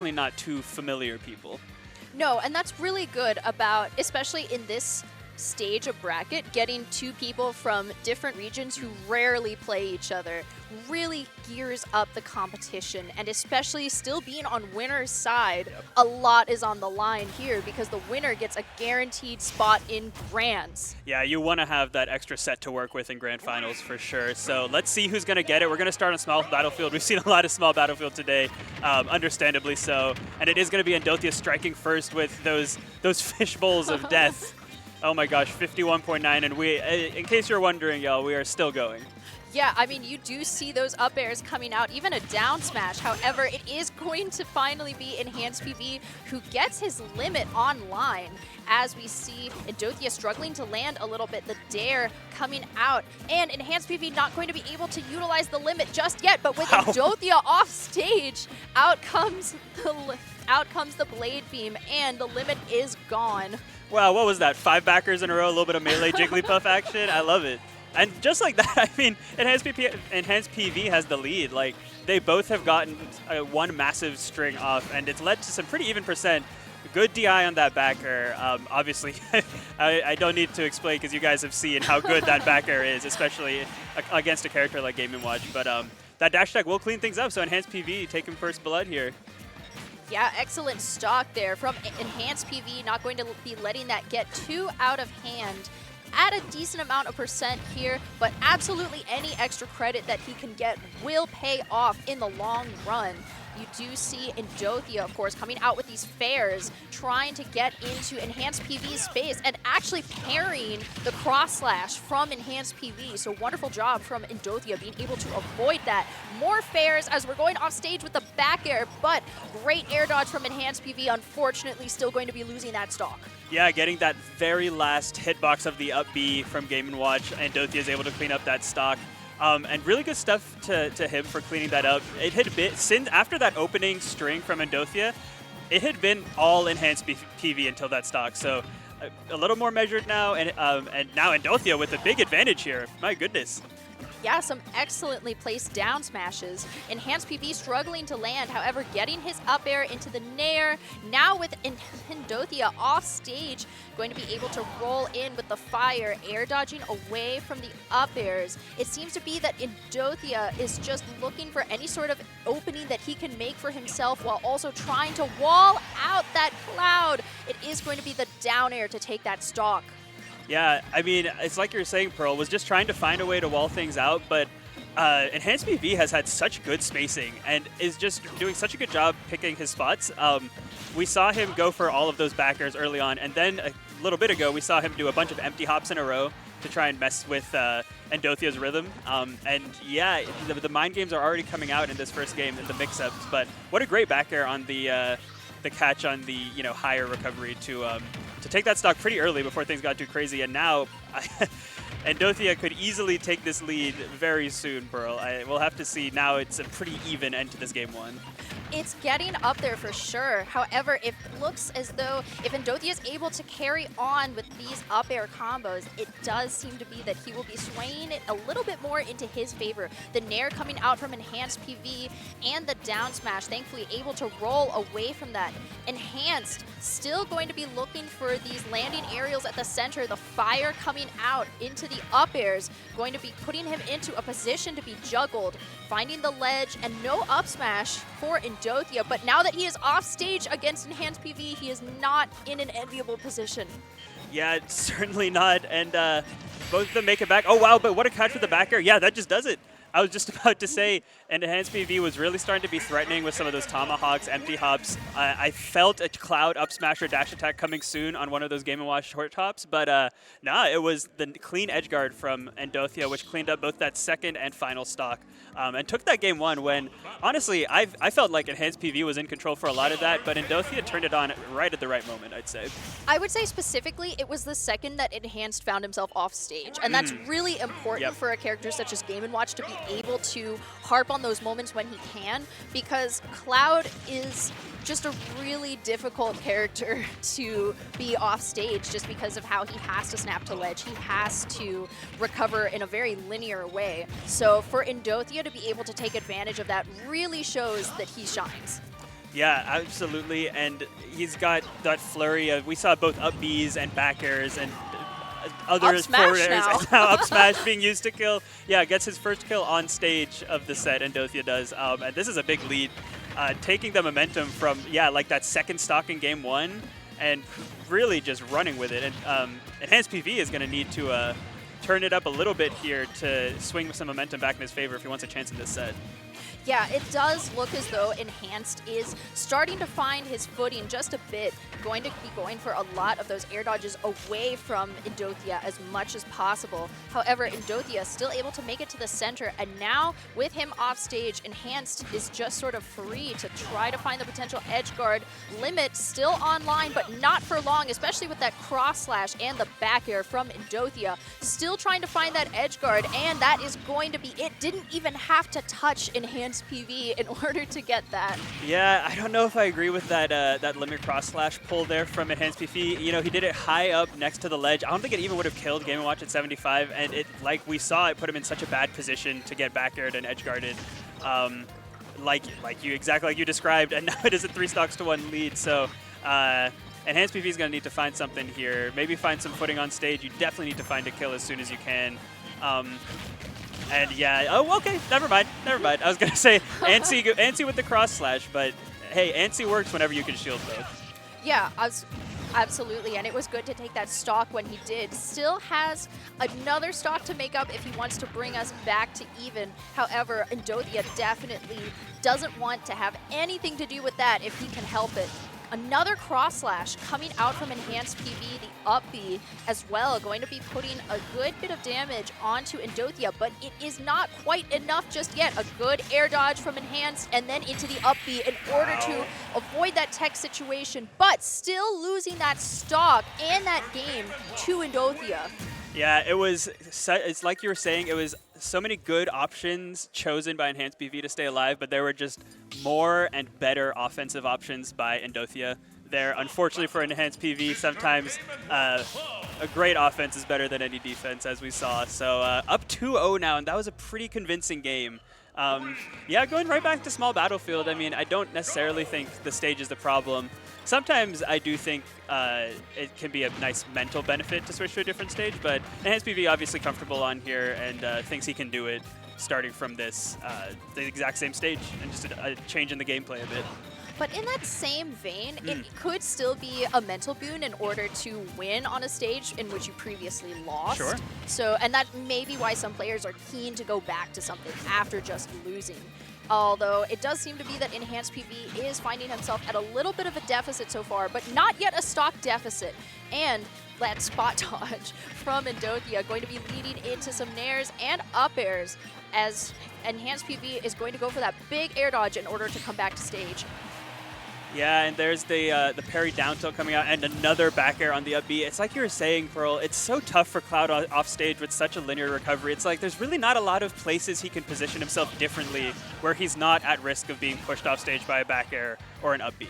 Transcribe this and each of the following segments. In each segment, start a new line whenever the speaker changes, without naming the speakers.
definitely not two familiar people.
No, and that's really good about, especially in this stage of bracket, getting two people from different regions who rarely play each other really gears up the competition, and especially still being on winner's side, a lot is on the line here because the winner gets a guaranteed spot in Grands.
Yeah, you want to have that extra set to work with in Grand Finals for sure. So let's see who's going to get it. We're going to start on Small Battlefield. We've seen a lot of Small Battlefield today, understandably so. And it is going to be Endothia striking first with those fish bowls of death. Oh my gosh, 51.9, and we, in case you're wondering, y'all, we are still going.
Yeah, I mean, you do see those up airs coming out, even a down smash. However, it is going to finally be enhancedpv who gets his limit online, as we see Endothia struggling to land a little bit, the dare coming out, and enhancedpv not going to be able to utilize the limit just yet, but with Endothia off stage, out comes the blade beam, and the limit is gone.
Wow, what was that? 5 backers in a row, a little bit of melee Jigglypuff action. I love it. And just like that, I mean, enhancedpv has the lead. Like, they both have gotten one massive string off, and it's led to some pretty even percent. Good DI on that backer. Obviously, I don't need to explain because you guys have seen how good that backer is, especially against a character like Game & Watch. But that dash attack will clean things up, so enhancedpv taking first blood here.
Yeah, excellent stock there from enhancedpv, not going to be letting that get too out of hand. At a decent amount of percent here, but absolutely any extra credit that he can get will pay off in the long run. You do see Endothia, of course, coming out with these fairs, trying to get into enhancedpv's space and actually parrying the cross slash from enhancedpv. So wonderful job from Endothia being able to avoid that. More fairs as we're going off stage with the back air, but great air dodge from enhancedpv. Unfortunately, still going to be losing that stock.
Yeah, getting that very last hitbox of the up B from Game & Watch. Endothia is able to clean up that stock. And really good stuff to him for cleaning that up. It had been, since after that opening string from Endothia, it had been all enhancedpv until that stock. So a little more measured now, and now Endothia with a big advantage here. My goodness.
Yeah, some excellently placed down smashes. enhancedpv struggling to land, however, getting his up air into the nair. Now with Endothia off stage, going to be able to roll in with the fire, air dodging away from the up airs. It seems to be that Endothia is just looking for any sort of opening that he can make for himself while also trying to wall out that cloud. It is going to be the down air to take that stock.
Yeah, I mean, it's like you're saying, Pearl, was just trying to find a way to wall things out, but enhancedpv has had such good spacing and is just doing such a good job picking his spots. We saw him go for all of those backers early on, and then a little bit ago, we saw him do a bunch of empty hops in a row to try and mess with Endothia's rhythm. And yeah, the mind games are already coming out in this first game in the mix-ups, but what a great back air on the catch on the higher recovery to take that stock pretty early before things got too crazy. And now Endothia could easily take this lead very soon, Pearl. We'll have to see. Now it's a pretty even end to this game one.
It's getting up there for sure. However, it looks as though if Endothia is able to carry on with these up air combos, it does seem to be that he will be swaying it a little bit more into his favor. The nair coming out from enhancedpv and the down smash, thankfully able to roll away from that. Enhanced, still going to be looking for these landing aerials at the center. The fire coming out into the up airs, going to be putting him into a position to be juggled. Finding the ledge and no up smash for Endothia, but now that he is off stage against enhancedpv, he is not in an enviable position.
Yeah, certainly not. And both of them make it back. Oh, wow, but what a catch with the back air. Yeah, that just does it. I was just about to say, and enhancedpv was really starting to be threatening with some of those tomahawks, empty hops. I felt a cloud up smash or dash attack coming soon on one of those Game & Watch short hops, but nah, it was the clean edge guard from Endothia, which cleaned up both that second and final stock, and took that game one when, honestly, I felt like enhancedpv was in control for a lot of that, but Endothia turned it on right at the right moment, I'd say.
I would say specifically it was the second that Enhanced found himself off stage, and that's really important for a character such as Game & Watch to be able to harp on those moments when he can, because Cloud is just a really difficult character to be off stage just because of how he has to snap to ledge. He has to recover in a very linear way. So for Endothia to be able to take advantage of that really shows that he shines.
Yeah, absolutely. And he's got that flurry of, we saw both up Bs and back airs and other
Up smash
forward airs.
now.
And now up smash being used to kill. Yeah, gets his first kill on stage of the set, Endothia does. And this is a big lead. Taking the momentum from, like that second stock in game 1 and really just running with it. And Enhanced PV is going to need to turn it up a little bit here to swing some momentum back in his favor if he wants a chance in this set.
Yeah, it does look as though Enhanced is starting to find his footing just a bit, going to be going for a lot of those air dodges away from Endothia as much as possible. However, Endothia still able to make it to the center, and now with him off stage, Enhanced is just sort of free to try to find the potential edge guard. Limit still online, but not for long, especially with that cross slash and the back air from Endothia. Still trying to find that edge guard, and that is going to be it. Didn't even have to touch Enhanced PV in order to get that.
Yeah, I don't know if I agree with that that limit cross slash pull there from Enhanced PV. You know, he did it high up next to the ledge. I don't think it even would have killed Game & Watch at 75, and it, like we saw, it put him in such a bad position to get back aired and edge guarded. Exactly like you described, and now it is a 3 stocks to 1 lead. So Enhanced PV is going to need to find something here. Maybe find some footing on stage. You definitely need to find a kill as soon as you can. And yeah, oh, okay, never mind. I was going to say Ansi with the cross slash, but hey, Ansi works whenever you can shield both.
Yeah, absolutely, and it was good to take that stock when he did. Still has another stock to make up if he wants to bring us back to even. However, Endothia definitely doesn't want to have anything to do with that if he can help it. Another cross slash coming out from Enhanced PV, the up B as well, going to be putting a good bit of damage onto Endothia, but it is not quite enough just yet. A good air dodge from Enhanced and then into the up B in order to avoid that tech situation, but still losing that stock and that game to Endothia.
Yeah, it's like you were saying, it was so many good options chosen by Enhanced PV to stay alive, but there were just more and better offensive options by Endothia there. Unfortunately for Enhanced PV, sometimes a great offense is better than any defense, as we saw. So up 2-0 now, and that was a pretty convincing game. Yeah, going right back to small battlefield, I mean, I don't necessarily think the stage is the problem. Sometimes I do think it can be a nice mental benefit to switch to a different stage, but Enhanced PV obviously comfortable on here and thinks he can do it starting from this, the exact same stage, and just a change in the gameplay a bit.
But in that same vein, it could still be a mental boon in order to win on a stage in which you previously lost.
Sure.
So, and that may be why some players are keen to go back to something after just losing. Although it does seem to be that Enhanced PV is finding himself at a little bit of a deficit so far, but not yet a stock deficit. And that spot dodge from Endothia going to be leading into some nairs and up airs as Enhanced PV is going to go for that big air dodge in order to come back to stage.
Yeah, and there's the parry down tilt coming out and another back air on the up B. It's like you were saying, Pearl, it's so tough for Cloud off stage with such a linear recovery. It's like there's really not a lot of places he can position himself differently where he's not at risk of being pushed off stage by a back air or an up B.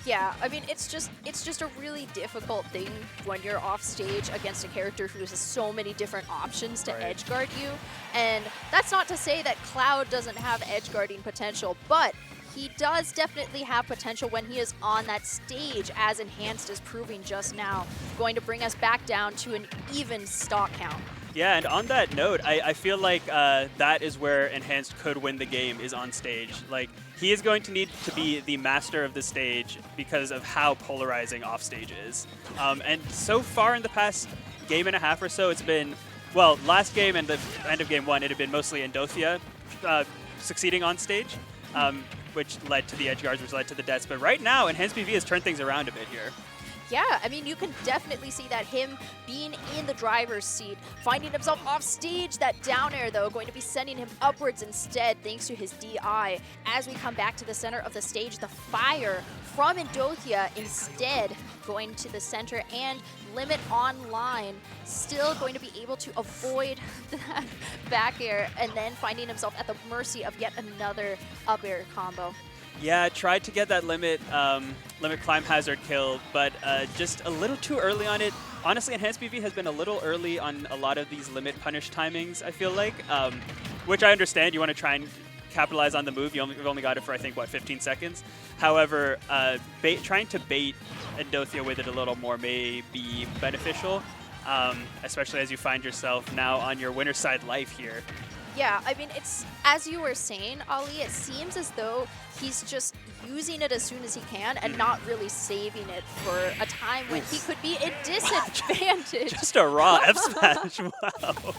Yeah, I mean, it's just a really difficult thing when you're off stage against a character who has so many different options to edge guard you. And that's not to say that Cloud doesn't have edge guarding potential, but he does definitely have potential when he is on that stage, as Enhanced is proving just now, going to bring us back down to an even stock count.
Yeah, and on that note, I feel like that is where Enhanced could win the game, is on stage. Like, he is going to need to be the master of the stage because of how polarizing off stage is. And so far in the past game and a half or so, it's been, well, last game and the end of game 1, it had been mostly Endothia succeeding on stage, which led to the edge guards, which led to the deaths. But right now, Enhanced PV has turned things around a bit here.
Yeah, I mean, you can definitely see that him being in the driver's seat, finding himself off stage. That down air, though, going to be sending him upwards instead, thanks to his DI. As we come back to the center of the stage, the fire from Endothia instead going to the center, and Limit online, still going to be able to avoid that back air and then finding himself at the mercy of yet another up air combo.
Yeah, tried to get that limit climb hazard kill, but just a little too early on it. Honestly, Enhanced PV has been a little early on a lot of these limit punish timings, I feel like, which I understand. You want to try and capitalize on the move. You've only got it for, I think, what, 15 seconds? However, trying to bait Endothia with it a little more may be beneficial, especially as you find yourself now on your winner side life here.
Yeah, I mean, it's, as you were saying, Ali, it seems as though he's just using it as soon as he can and not really saving it for a time when he could be at disadvantage.
Just a raw F smash, wow.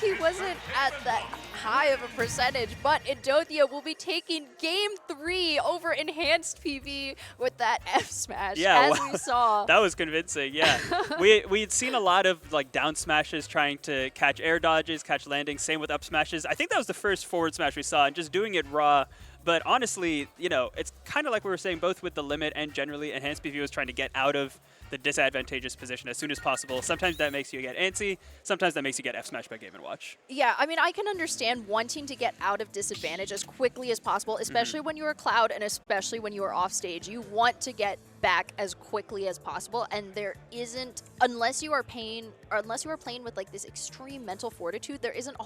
He wasn't at that high of a percentage, but Endothia will be taking game 3 over enhanced PV with that F smash, as we saw.
That was convincing, yeah. We'd seen a lot of like down smashes trying to catch air dodges, catch landings, same with up smashes. I think that was the first forward smash we saw, and just doing it raw. But honestly, you know, it's kind of like we were saying, both with the limit and generally, enhanced PV was trying to get out of the disadvantageous position as soon as possible. Sometimes that makes you get antsy. Sometimes that makes you get F-smashed by Game & Watch.
Yeah, I mean, I can understand wanting to get out of disadvantage as quickly as possible, especially when you are Cloud and especially when you are off stage. You want to get back as quickly as possible, and there isn't, unless you are playing with like this extreme mental fortitude, there isn't a